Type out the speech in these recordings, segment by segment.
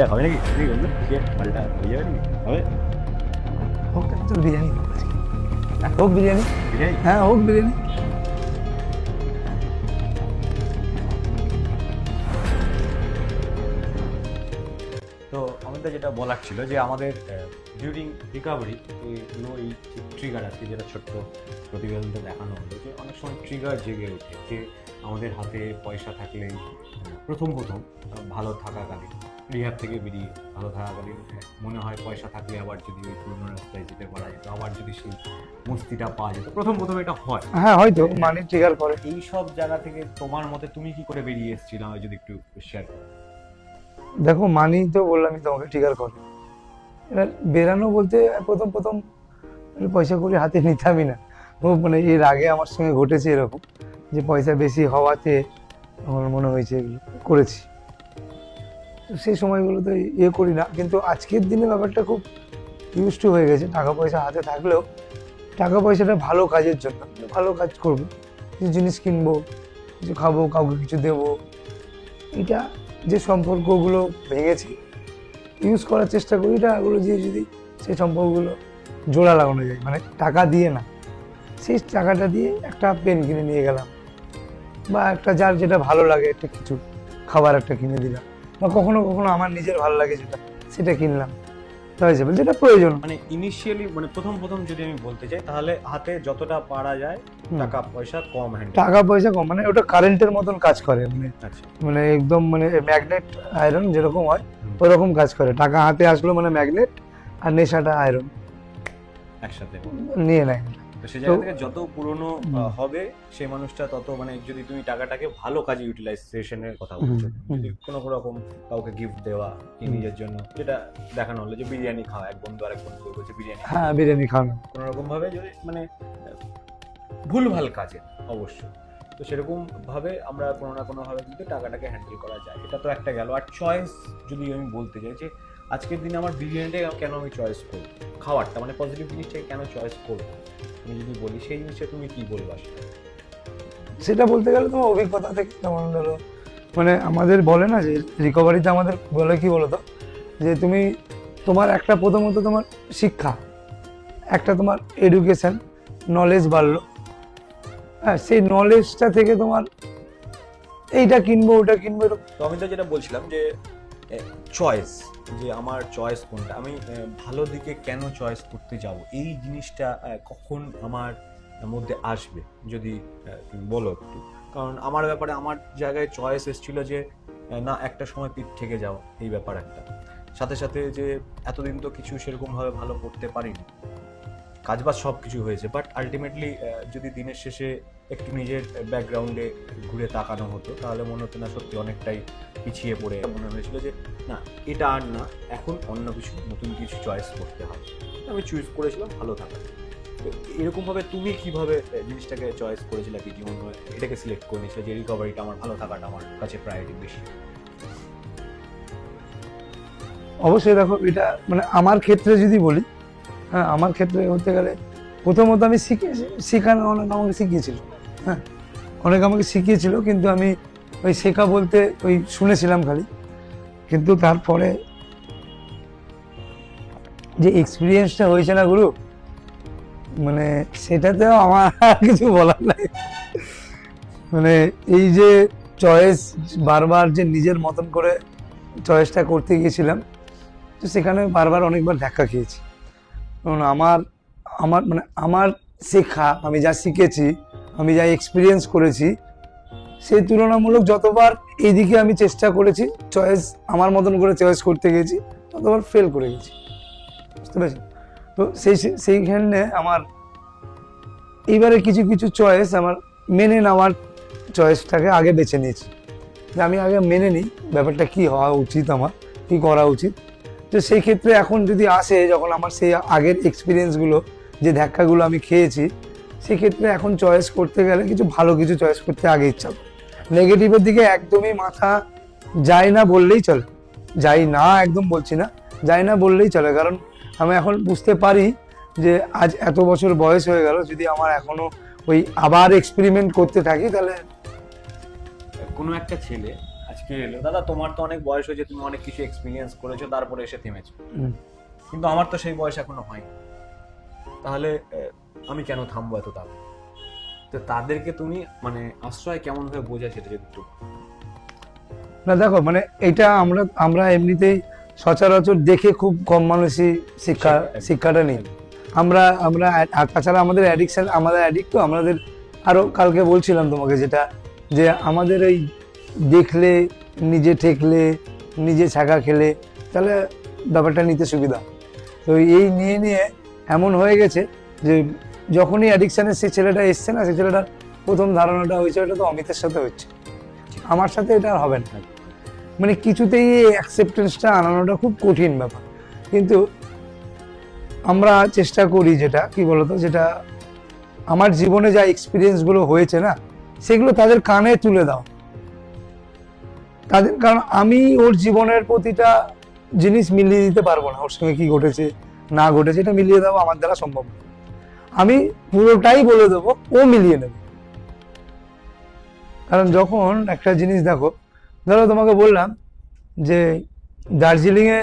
যাক, হবে নাকি? কি বললো? মালটা হয়ে যাবে নাকি? হবে? হোক তো বিরিয়ানি হোক বিরিয়ানি। বিরিয়ানি? হ্যাঁ হোক বিরিয়ানি। তো আমাদের যেটা বলার ছিল যে আমাদের ডিউরিং রিকভারি এই ট্রিগার আছে, যেটা ছোট্ট প্রতিবেদনটা দেখানো হলো যে অনেক সময় ট্রিগার জেগে ওঠে যে আমাদের হাতে পয়সা থাকলেই প্রথম ভালো থাকাকালীন, রিহ্যাব থেকে বেরিয়ে ভালো থাকাকালীন মনে হয় পয়সা থাকলে আবার যদি ওই পুরোনো রাস্তায় যেতে পারা যেত, আবার যদি সেই মস্তিটা পাওয়া যেত, প্রথম এটা হয়। হ্যাঁ হয়তো মানি ট্রিগার করে। এই সব জায়গা থেকে তোমার মতে তুমি কি করে বেরিয়ে এসেছিলে যদি একটু শেয়ার করো। দেখো মানি তো বললামই তোমাকে ট্রিগার করে। এবার বেরানো বলতে প্রথম পয়সা করি হাতে নিতামই না। ও মানে এর আগে আমার সঙ্গে ঘটেছে এরকম, যে পয়সা বেশি হওয়াতে আমার মনে হয়েছে এগুলো করেছি। তো সেই সময়গুলো তো করি না, কিন্তু আজকের দিনে ব্যাপারটা খুব ইউজ টু হয়ে গেছে। টাকা পয়সা হাতে থাকলেও টাকা পয়সাটা ভালো কাজের জন্য, ভালো কাজ করবো, কিছু জিনিস কিনবো, কিছু খাবো, কাউকে কিছু দেবো, এটা যে সম্পর্কগুলো ভেঙেছি ইউজ করার চেষ্টা করি টাকাগুলো দিয়ে, যদি সেই সম্পর্কগুলো জোড়া লাগানো যায়, মানে টাকা দিয়ে না, সেই টাকাটা দিয়ে একটা পেন কিনে নিয়ে গেলাম, বা একটা যার যেটা ভালো লাগে একটা কিছু খাবার একটা কিনে দিলাম, বা কখনো কখনো আমার নিজের ভালো লাগে যেটা সেটা কিনলাম, হয়ে যাবে যেটা প্রয়োজন। মানে ইনিশিয়ালি মানে প্রথম যদি আমি বলতে চাই, তাহলে হাতে যতটা পারা যায় টাকা পয়সা কম হ্যান্ডেল, টাকা পয়সা কম, মানে ওটা কারেন্টের মতন কাজ করে, মানে আচ্ছা মানে একদম মানে ম্যাগনেট আয়রন যেরকম হয় ওরকম কাজ করে। টাকা হাতে আসলো মানে ম্যাগনেট, আর নেশাটা আয়রন একসাথে নিয়ে নেয়। তো সেই জায়গা থেকে যত পুরনো হবে সেই মানুষটা তত, মানে যদি তুমি টাকাটাকে ভালো কাজে ইউটিলাইজেশনের কথা বলছো, যদি কোনো রকম কাউকে গিফট দেওয়া কি নিজের জন্য, যেটা দেখানো হলো যে বিরিয়ানি খাওয়া, এক বন্ধু আরেক বন্ধু বলছে বিরিয়ানি, হ্যাঁ বিরিয়ানি খাওয়ানো কোনো রকম ভাবে যদি মানে ভুলভাল কাজে অবশ্যই, তো সেরকম ভাবে আমরা কোনো না কোনো ভাবে কিন্তু টাকাটাকে হ্যান্ডেল করা যায়। এটা তো একটা গেল। আর চয়েস যদি আমি বলতে চাই যে আজকের দিনে আমার বিরিয়ানিটাই কেন আমি চয়েস করব, খাবারটা মানে পজিটিভ জিনিসটাকে কেন চয়েস করবো, আমি যদি বলি সেই জিনিসটা তুমি কি বলবা? সেটা বলতে গেলে তোমার অভিজ্ঞতা থেকে, যেমন ধরো মানে আমাদের বলে না যে রিকভারিতে আমাদের বলে কি বলতো, যে তুমি তোমার একটা প্রথমত তোমার শিক্ষা, একটা তোমার এডুকেশন, নলেজ বাড়লো, হ্যাঁ সেই নলেজটা থেকে তোমার এইটা কিনবো ওটা কিনবো। তো আমি তো যেটা বলছিলাম যে চয়েস, যে আমার চয়েস কোনটা, আমি ভালো দিকে কেন চয়েস করতে যাব, এই জিনিসটা কখন আমার মধ্যে আসবে যদি তুমি বলো একটু। কারণ আমার ব্যাপারে আমার জায়গায় চয়েস এসেছিল যে না একটা সময় পিঠ থেকে যাওয়া, এই ব্যাপার একটা, সাথে সাথে যে এতদিন তো কিছু সেরকমভাবে ভালো করতে পারিনি, কাজবাজ সব কিছু হয়েছে, বাট আলটিমেটলি যদি দিনের শেষে একটু নিজের ব্যাকগ্রাউন্ডে ঘুরে তাকানো হতো তাহলে মনে হতো না সত্যি অনেকটাই পিছিয়ে পড়ে, মনে হয়েছিল যে না এটা আর না, এখন অন্য কিছু নতুন কিছু চয়েস করতে হবে। আমি চুজ করেছিলাম ভালো থাকা। তো এরকমভাবে তুমি কিভাবে জিনিসটাকে চয়েস করেছিলে কি জীবন, এটাকে সিলেক্ট করে নিয়েছিলে যে রিকভারিটা আমার, ভালো থাকাটা আমার কাছে প্রায়োরিটি বেশি? অবশ্যই দেখো এটা মানে আমার ক্ষেত্রে যদি বলি, হ্যাঁ আমার ক্ষেত্রে হতে গেলে প্রথমত আমি শেখানো অনেক আমাকে শিখিয়েছিল, হ্যাঁ অনেক আমাকে শিখিয়েছিল, কিন্তু আমি ওই শেখা বলতে ওই শুনেছিলাম খালি, কিন্তু তারপরে যে এক্সপিরিয়েন্সটা হয়েছে না গুরু, মানে সেটাতেও আমার আর কিছু বলার নাই। মানে এই যে চয়েস বারবার যে নিজের মতন করে চয়েসটা করতে গিয়েছিলাম, তো সেখানে বারবার অনেকবার ধাক্কা খেয়েছি। কারণ আমার আমার মানে আমার শেখা, আমি যা শিখেছি, আমি যা এক্সপিরিয়েন্স করেছি, সেই তুলনামূলক যতবার এইদিকে আমি চেষ্টা করেছি চয়েস আমার মতন করে চয়েস করতে গেছি, ততবার ফেল করে গেছি, বুঝতে পেরেছি? তো সেইখানে আমার এইবারে কিছু কিছু চয়েস আমার মেনে নেওয়ার চয়েসটাকে আগে বেছে নিয়েছি, যে আমি আগে মেনে নিই ব্যাপারটা কি হওয়া উচিত, আমার কি করা উচিত। তো সেই ক্ষেত্রে এখন যদি আসে, যখন আমার সেই আগের এক্সপিরিয়েন্সগুলো, যে ধাক্কাগুলো আমি খেয়েছি, সেক্ষেত্রে এখন চয়েস করতে গেলে কিছু ভালো কিছু চয়েস করতে আগে ইচ্ছা করে। নেগেটিভের দিকে একদমই মাথা যায় না বললেই চলে, যাই না একদম বলছি না, যাই না বললেই চলে। কারণ আমি এখন বুঝতে পারি যে আজ এত বছর বয়স হয়ে গেল, যদি আমার এখনো ওই আবার এক্সপেরিমেন্ট করতে থাকি তাহলে কোনো একটা ছেলে আজকে কে এলো, দাদা তোমার তো অনেক বয়স হয়েছে, তুমি অনেক কিছু এক্সপিরিয়েন্স করেছো, তারপরে এসে থেমেছো, হুম। কিন্তু আমার তো সেই বয়স এখনো হয়নি, তাহলে আমি কেন থামবো এত তাড়াতাড়ি? তো তাদেরকে তুমি মানে আশ্রয় কেমন ভাবে বোঝায় সেটা যদি একটু না দেখো, মানে এটা আমরা আমরা এমনিতেই সচরাচর দেখে খুব কম মানুষই শিক্ষাটা নিই। আমরা আমরা আর তাছাড়া আমাদের অ্যাডিকশন, আমাদের অ্যাডিক্ট তো আমাদের, আরো কালকে বলছিলাম তোমাকে যেটা, যে আমাদের এই দেখলে, নিজে ঠেকলে, নিজে ছাকা খেলে, তাহলে ব্যাপারটা নিতে সুবিধা। তো এই নিয়ে নিয়ে এমন হয়ে গেছে যে যখনই অ্যাডিকশানের সেই ছেলেটা এসছে না, সেই ছেলেটার প্রথম ধারণাটা হয়েছে ওটা তো অমিতের সাথে হচ্ছে, আমার সাথে এটা আর হবে না। মানে কিছুতেই এই অ্যাকসেপ্টেন্সটা আনানোটা খুব কঠিন ব্যাপার। কিন্তু আমরা চেষ্টা করি, যেটা কি বলতো, যেটা আমার জীবনে যা এক্সপিরিয়েন্সগুলো হয়েছে না, সেগুলো তাদের কানে তুলে দাও তাদের, কারণ আমি ওর জীবনের প্রতিটা জিনিস মিলিয়ে দিতে পারবো না, ওর সঙ্গে কি ঘটেছে না ঘটেছে এটা মিলিয়ে দেওয়া আমার দ্বারা সম্ভব না। আমি পুরোটাই বলে দেবো, ও মিলিয়ে নেবে। কারণ যখন একটা জিনিস দেখো, ধরো তোমাকে বললাম যে দার্জিলিংয়ে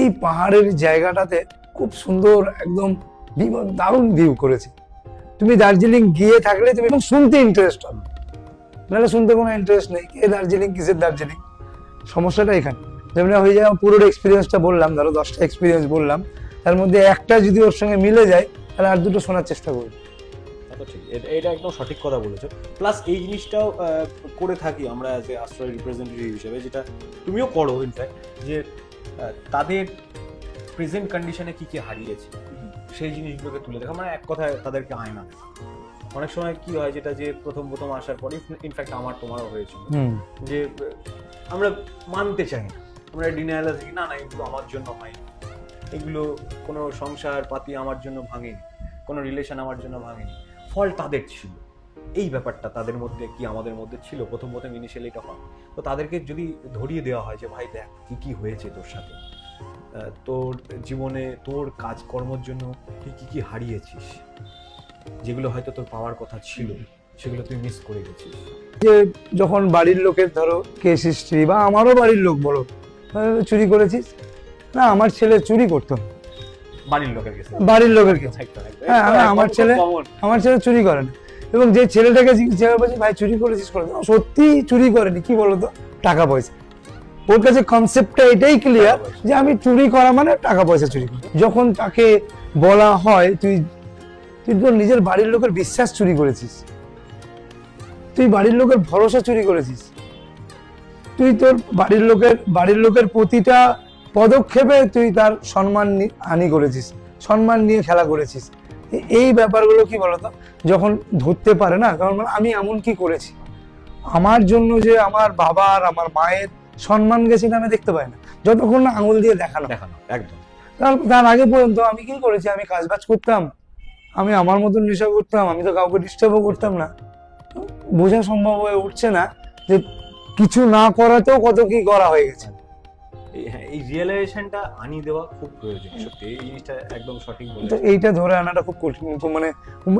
এই পাহাড়ের জায়গাটাতে খুব সুন্দর একদম দারুণ ভিউ করেছে। তুমি দার্জিলিং গিয়ে থাকলে তুমি শুনতে ইন্টারেস্ট হবে, নাহলে শুনতে কোনো ইন্টারেস্ট নেই। কে দার্জিলিং, কিসের দার্জিলিং, সমস্যাটা এখানে। যেমন হয়ে যায় পুরো এক্সপিরিয়েন্সটা বললাম, ধরো 10টা এক্সপিরিয়েন্স বললাম, তার মধ্যে একটা যদি ওর সঙ্গে মিলে যায় তাহলে আর দুটো শোনার চেষ্টা করবে। ঠিক, এটা একদম সঠিক কথা বলেছো। প্লাস এই জিনিসটাও করে থাকি আমরা অ্যাজ এ আশ্রয় রিপ্রেজেন্টেটিভ হিসেবে, যেটা তুমিও করো ইনফ্যাক্ট, যে তাদের প্রেজেন্ট কন্ডিশনে কি কি হারিয়েছে সেই জিনিসগুলোকে তুলে দেখা, মানে এক কথায় তাদেরকে আয়না দেখা। অনেক সময় কি হয়, যেটা যে প্রথম প্রথম আসার পরে, ইনফ্যাক্ট আমার তোমারও হয়েছিল, যে আমরা মানতে চাই না, আমরা ডিনায়ালে থাকি, না না এগুলো আমার জন্য হয়নি, এগুলো কোনো সংসার পাতি আমার জন্য ভাঙেনি, কোনো রিলেশন আমার জন্য ভাঙেনি, ফল তাদের ছিল। এই ব্যাপারটা তাদের মধ্যে কি আমাদের মধ্যে ছিল, প্রথম প্রথম ইনিশিয়ালি এটা হয়। তো তাদেরকে যদি ধরিয়ে দেওয়া হয় যে ভাই দেখ কি কি হয়েছে তোর সাথে, তোর জীবনে তোর কাজকর্মের জন্য তুই কি কি হারিয়েছিস, যেগুলো হয়তো তোর পাওয়ার কথা ছিল সেগুলো তুই মিস করে গেছিস। যে যখন বাড়ির লোকের ধরো কেস হিস্ট্রি, বা আমারও বাড়ির লোক বলো, চুরি করেছিস, না আমার ছেলে চুরি করতো, বাড়ির লোকের কাছে, বাড়ির লোকের কাছে, হ্যাঁ আমার ছেলে চুরি করে না। এবং যে ছেলেটাকে জিজ্ঞাসা বলছি ভাই চুরি করেছিস, করে সত্যি চুরি করেনি, কি বলতো, টাকা পয়সা। ওর কাছে কনসেপ্টটা এটাই ক্লিয়ার যে আমি চুরি করা মানে টাকা পয়সা চুরি করি। যখন তাকে বলা হয় তুই তোর নিজের বাড়ির লোকের বিশ্বাস চুরি করেছিস, তুই বাড়ির লোকের ভরসা চুরি করেছিস, তুই তোর বাড়ির লোকের প্রতিটা পদক্ষেপে তুই তার সম্মান হানি করেছিস, সম্মান নিয়ে খেলা করেছিস। এই ব্যাপারগুলো কি বলতো যখন ধরতে পারে না, কারণ আমি এমন কি করেছি আমার জন্য যে আমার বাবার আমার মায়ের সম্মান গেছে, আমি দেখতে পাই না যতক্ষণ না আঙুল দিয়ে দেখানো। একদম। তার আগে পর্যন্ত আমি কি করেছি, আমি কাজবাজ করতাম, আমি আমার মতন নেশা করতাম, আমি তো কাউকে ডিস্টার্বও করতাম না। বোঝা সম্ভব হয়ে উঠছে না যে কিছু না করাতেও কত কি করা হয়ে গেছে। এই রিয়েলাইজেশনটা আনি দেওয়া খুব প্রয়োজন, সত্যি এই জিনিসটা একদম সঠিক বলেছো। এইটা ধরে আনাটা খুব কঠিন, মানে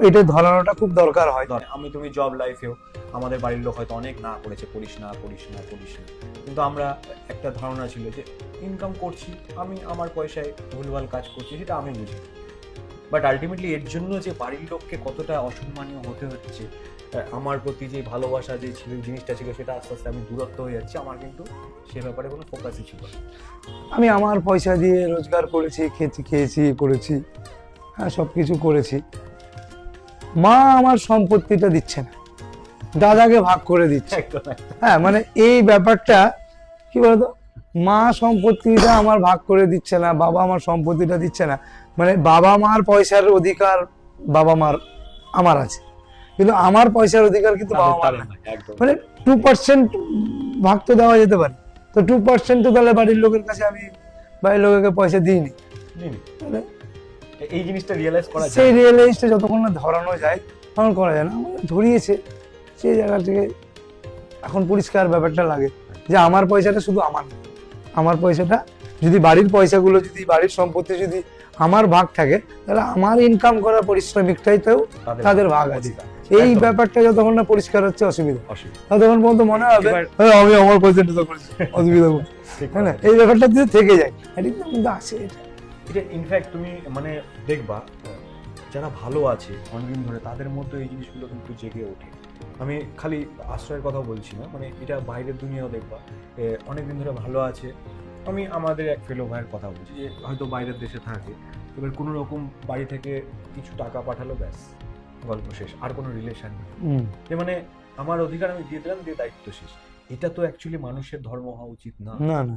এটা ধরানোটা খুব দরকার হয়। আমি তুমি জব লাইফেও আমাদের বাড়ির লোক হয়তো অনেক না করেছে, করিস না করিস না করিস না, কিন্তু আমরা একটা ধারণা ছিল যে ইনকাম করছি, আমি আমার পয়সায় ভুলভাল কাজ করছি, সেটা আমি বুঝি। বাট আলটিমেটলি এর জন্য যে বাড়ির লোককে কতটা অসম্মানীয় হতে হচ্ছে, আমার প্রতি যে ভালোবাসা যে ছিল জিনিসটা ছিল, সেটা আস্তে আস্তে আমি দূরত্ব হয়ে যাচ্ছে, আমার কিন্তু সে ব্যাপারে কোনো ফোকাসই ছিল না। আমি আমার পয়সা দিয়ে রোজগার করেছি, খেয়েছি করেছি, হ্যাঁ সব কিছু করেছি। মা আমার সম্পত্তিটা দিচ্ছে না, দাদাকে ভাগ করে দিচ্ছে। হ্যাঁ মানে এই ব্যাপারটা কি বলতো, মা সম্পত্তিটা আমার ভাগ করে দিচ্ছে না, বাবা আমার সম্পত্তিটা দিচ্ছে না। মানে বাবা মার পয়সার অধিকার বাবা মার আমার আছে, কিন্তু আমার পয়সার অধিকার কিন্তু বাবা মার না। মানে 2% ভাগ তো দেওয়া যেতে পারে, তো 2% তো তাহলে বাড়ির লোকের কাছে আমি বাড়ির লোকের পয়সা দিইনি। এই জিনিসটা রিয়েলাইজ করা যায়, সেই রিয়েলাইজটা যতক্ষণ না ধরানো যায় তখন করা যায় না। আমাদের ধরিয়েছে সেই জায়গা থেকে এখন পরিষ্কার ব্যাপারটা লাগে যে আমার পয়সাটা শুধু আমার পয়সাটা, যদি বাড়ির পয়সাগুলো, যদি বাড়ির সম্পত্তি যদি আমার ভাগ থাকে, তাহলে আমার ইনকাম করা পরিশ্রমিকটাই তো তাদের ভাগ আছে। এই একদম। ব্যাপারটা যতক্ষণ না পরিষ্কার হচ্ছে অসুবিধা, অসুবিধা। ততক্ষণ পর্যন্ত মনে হবে এবার- হ্যাঁ, আমি আমার পয়সাটা তো করেছি, অসুবিধা নেই। ঠিক হ্যাঁ না, কথা। এই ব্যাপারটা দিয়ে থেকে যায়, addiction কিন্তু আছে এটা। এটা ইনফ্যাক্ট তুমি মানে দেখবা যারা ভালো আছে অনেকদিন ধরে তাদের মধ্যে এই জিনিসগুলো কিন্তু জেগে ওঠে। আমি খালি আশ্রয়ের কথা বলছি না, মানে এটা বাইরের দুনিয়াও দেখবা অনেকদিন ধরে ভালো আছে। আমি আমাদের এক ফেলো ভাইয়ের কথা বলছি যে হয়তো বাইরের দেশে থাকে, এবার কোনো রকম বাড়ি থেকে কিছু টাকা পাঠালো, ব্যাস গল্প শেষ, আর কোনো রিলেশন নেই। যে মানে আমার অধিকার আমি দিয়ে দিলাম, দিয়ে দায়িত্ব শেষ। এটা তো অ্যাকচুয়ালি মানুষের ধর্ম হওয়া উচিত না। না না,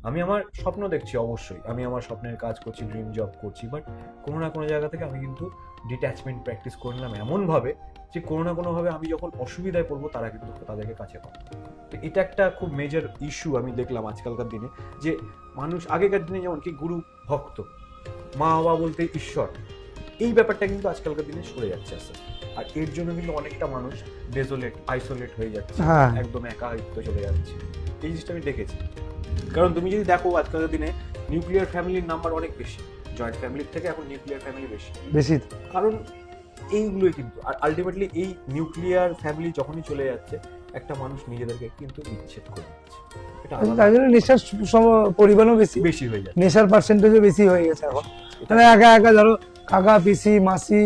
আমি আমার স্বপ্ন দেখছি, অবশ্যই আমি আমার স্বপ্নের কাজ করছি, ড্রিম জব করছি, বাট কোনো না কোনো জায়গা থেকে আমি কিন্তু ডিট্যাচমেন্ট প্র্যাকটিস করে নিলাম এমনভাবে যে কোনো না কোনোভাবে আমি যখন অসুবিধায় পড়বো তারা কিন্তু তাদেরকে কাছে পাবো। তো এটা একটা খুব মেজর ইস্যু আমি দেখলাম আজকালকার দিনে, যে মানুষ আগেকার দিনে যেমন কি গুরু ভক্ত, মা বাবা বলতে ঈশ্বর, এই ব্যাপারটা কিন্তু আজকালকার দিনে সরে যাচ্ছে আস্তে আস্তে। আর এর জন্য কিন্তু অনেকটা মানুষ ডেজোলেট, আইসোলেট হয়ে যাচ্ছে, হ্যাঁ। একদম একাকিত্ব চলে যাচ্ছে। এই জিনিসটা আমি দেখেছি। কারণ তুমি যদি দেখো আজকালকার দিনে নিউক্লিয়ার ফ্যামিলির নাম্বার অনেক বেশি, জয়েন্ট ফ্যামিলির থেকে এখন নিউক্লিয়ার ফ্যামিলি বেশি। বেশি। কারণ এইগুলোই কিন্তু, আর আলটিমেটলি এই নিউক্লিয়ার ফ্যামিলি যখনই চলে যাচ্ছে একটা মানুষ নিজেদেরকে কিন্তু বিচ্ছেদ করে দিচ্ছে। এটা তার জন্য নেশার পরিমাণও বেশি, বেশি হয়ে যাচ্ছে। নেশার পার্সেন্টেজও বেশি হয়ে গেছে এখন। মানে একা একা ধরো কাকা, পিসি, মাসি,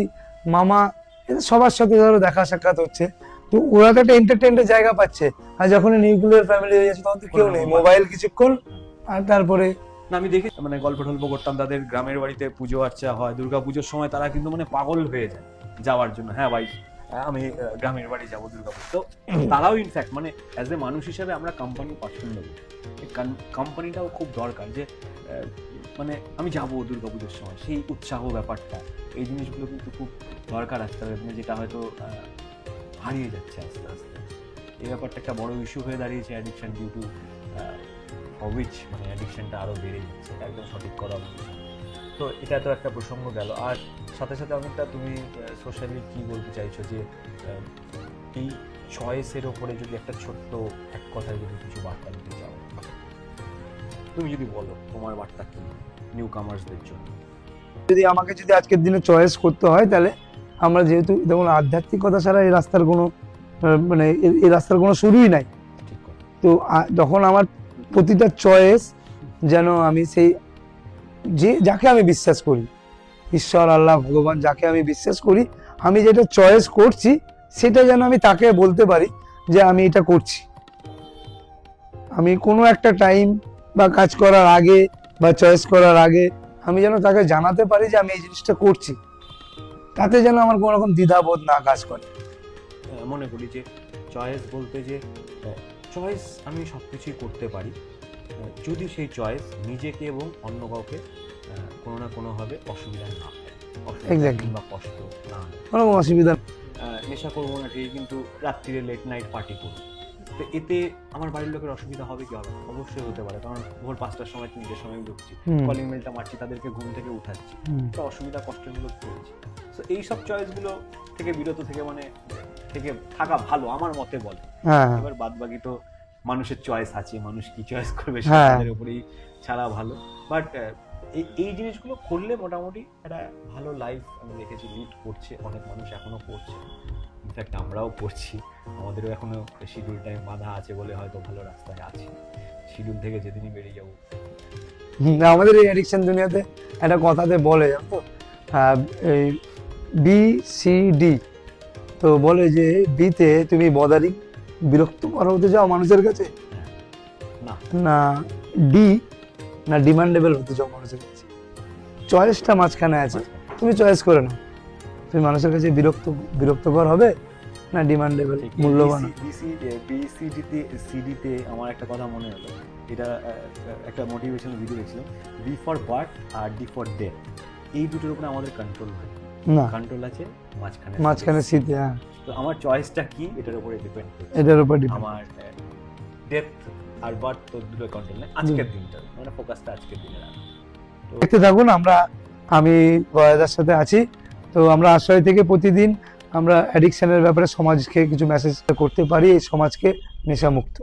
মামা, এদের সবার সাথে ধরো দেখা সাক্ষাৎ হচ্ছে, তো ওরা তো একটা এন্টারটেইনমেন্টের জায়গা পাচ্ছে। আর যখন নিউক্লিয়ার ফ্যামিলি হয়ে যাচ্ছে তখন তো কেউ নেই, মোবাইল কিছুক্ষণ, আর তারপরে না আমি দেখি মানে গল্প টল্প করতাম, তাদের গ্রামের বাড়িতে পুজো আর্চা হয়, দুর্গা পুজোর সময় তারা কিন্তু মানে পাগল হয়ে যায় যাওয়ার জন্য। হ্যাঁ ভাই আমি গ্রামের বাড়ি যাবো দুর্গা পুজো। তো তারাও ইনফ্যাক্ট মানে অ্যাজ এ মানুষ হিসেবে আমরা কোম্পানি পছন্দ করি, কোম্পানিটাও খুব দরকার, যে মানে আমি যাবো দুর্গা পুজোর সময়, সেই উৎসাহ ব্যাপারটা, এই জিনিসগুলো কিন্তু খুব দরকার আজকালকার দিনে, যেটা হয়তো হারিয়ে যাচ্ছে আস্তে আস্তে। এই ব্যাপারটা একটা বড় ইস্যু হয়ে দাঁড়িয়েছে, অ্যাডিকশন ডিউ টু হবিচ, মানে অ্যাডিকশনটা আরো বেড়ে যাচ্ছে, একদম সঠিক কথা বলছো। তো এটা তো একটা প্রসঙ্গ গেল, আর সাথে সাথে অনেকটা তুমি সোশ্যালি কি বলতে চাইছো যে এই চয়েসের ওপরে যদি একটা ছোট্ট এক কথায় যদি কিছু বার্তা দিতে চাও, তুমি যদি বলো তোমার বার্তা কি নিউ কামার্সদের জন্য? যদি আমাকে যদি আজকের দিনে চয়েস করতে হয়, তাহলে আমরা যেহেতু যেমন আধ্যাত্মিকতা ছাড়া এই রাস্তার কোনো মানে এই রাস্তার কোনো শুরুই নাই, ঠিক কথা। তো যখন আমার প্রতিটা চয়েস যেন আমি সেই যাকে আমি বিশ্বাস করি, ঈশ্বর, আল্লাহ, ভগবান, যাকে আমি বিশ্বাস করি, আমি যেটা চয়েস করছি সেটা যেন আমি তাকে বলতে পারি যে আমি এটা করছি। আমি কোনো একটা টাইম বা কাজ করার আগে বা চয়েস করার আগে আমি যেন তাকে জানাতে পারি যে আমি এই জিনিসটা করছি, তাতে যেন আমার কোনো রকম দ্বিধাবোধ না কাজ করে। মনে করি যে চয়েস বলতে যে চয়েস আমি সব কিছুই করতে পারি, যদি সেই চয়েস নিজেকে এবং অন্য কাউকে কোনো না কোনোভাবে অসুবিধা না হয়, Exactly. বা কষ্ট না হয়। কোনো রকম অসুবিধা নেই। নেশা করবো না ঠিক, কিন্তু রাত্রিরে লেট নাইট পার্টি করবো, তো এতে আমার বাড়ির লোকের অসুবিধা হবে কি হবে? অবশ্যই হতে পারে, কারণ ভোর 5টার সময় 3টের সময় ঢুকছি, কলিং মেলটা মারছি, তাদেরকে ঘুম থেকে উঠাচ্ছি, তো অসুবিধা কষ্টগুলো পড়েছি। তো এইসব চয়েসগুলো থেকে বিরত থেকে মানে থেকে থাকা ভালো আমার মতে বলে। হ্যাঁ, এবার বাদ বাকি তো মানুষের চয়েস আছে, মানুষ কি চয়েস করবে হ্যাঁ। তাদের উপরেই ছাড়া ভালো। বাট এই জিনিসগুলো করলে মোটামুটি একটা ভালো লাইফ আমি দেখেছি লিড করছে অনেক মানুষ, এখনো করছে, ইনফ্যাক্ট আমরাও করছি। আমাদেরও এখনো শিডিউল টাইম বাঁধা আছে বলে হয়তো ভালো রাস্তায় আছে, শিডিউল থেকে যেদিনই বেরিয়ে যাবো। আমাদের এই অ্যাডিকশন দুনিয়াতে একটা কথাতে বলে, জানো তো, এই BCD, তো বলে যে বিতে তুমি বদারি বিরক্ত করা হতে চাও মানুষের কাছে, না না ডি না ডিমান্ডেবল হতে চাও মানুষের কাছে। চয়েসটা মাঝখানে আছে, তুমি চয়েস করে নাও, তুমি মানুষের কাছে বিরক্তকর হবে না ডিমান্ডেবল, মূল্যবান। সিডিতে আমার একটা কথা মনে হলো, এটা একটা মোটিভেশনাল ভিডিও দেখছিলাম, বি ফর বার্থ আর ডি ফর ডেথ, এই দুটোর উপরে আমাদের কন্ট্রোল হয় না, কন্ট্রোল আছে মাঝখানে শীতে। হ্যাঁ, তো আমার চয়েসটা কি এটার উপরে ডিপেন্ড করে, এটার উপর ডিপেন্ড। আমার ডেথ আর বার্থ তো দুটো কন্ট্রোল নেই, আজকের দিনটা মানে ফোকাসটা আজকের দিনে রাখা। তো দেখতে থাকুন, আমি গয়াদার সাথে আছি। তো আমরা আশ্রয় থেকে প্রতিদিন আমরা অ্যাডিকশনের ব্যাপারে সমাজকে কিছু মেসেজ করতে পারি, এই সমাজকে নেশামুক্ত।